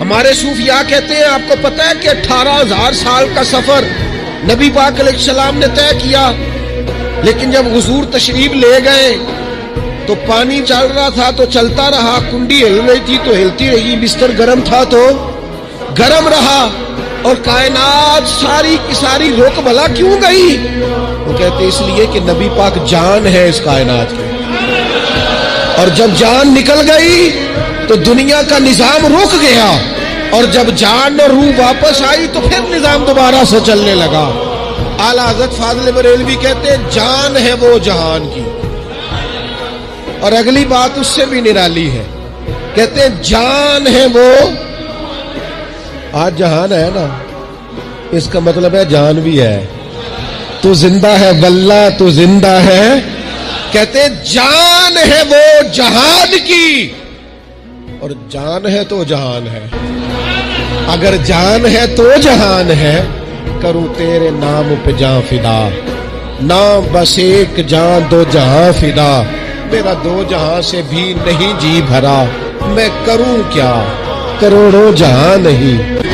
ہمارے صوفیاء کہتے ہیں آپ کو پتہ ہے کہ 18,000 سال کا سفر نبی پاک علیہ السلام نے طے کیا، لیکن جب حضور تشریف لے گئے تو پانی چل رہا تھا تو چلتا رہا، کنڈی ہل رہی تھی تو ہلتی رہی، بستر گرم تھا تو گرم رہا، اور کائنات ساری کی ساری رک بھلا کیوں گئی؟ وہ کہتے اس لیے کہ نبی پاک جان ہے اس کائنات کے، اور جب جان نکل گئی تو دنیا کا نظام رک گیا، اور جب جان اور روح واپس آئی تو پھر نظام دوبارہ سے چلنے لگا۔ اعلیٰ حضرت فاضل بریلوی کہتے ہیں جان ہے وہ جہان کی، اور اگلی بات اس سے بھی نرالی ہے، کہتے ہیں جان ہے وہ، آج جہان ہے نا، اس کا مطلب ہے جان بھی ہے، تو زندہ ہے واللہ تو زندہ ہے، کہتے ہیں جان ہے وہ جہان کی، اور جان ہے تو جہان ہے، اگر جان ہے تو جہان ہے، کروں تیرے نام پہ جان فدا، نام بس ایک جان دو جہاں فدا، میرا دو جہاں سے بھی نہیں جی بھرا، میں کروں کیا کروڑوں جہاں نہیں۔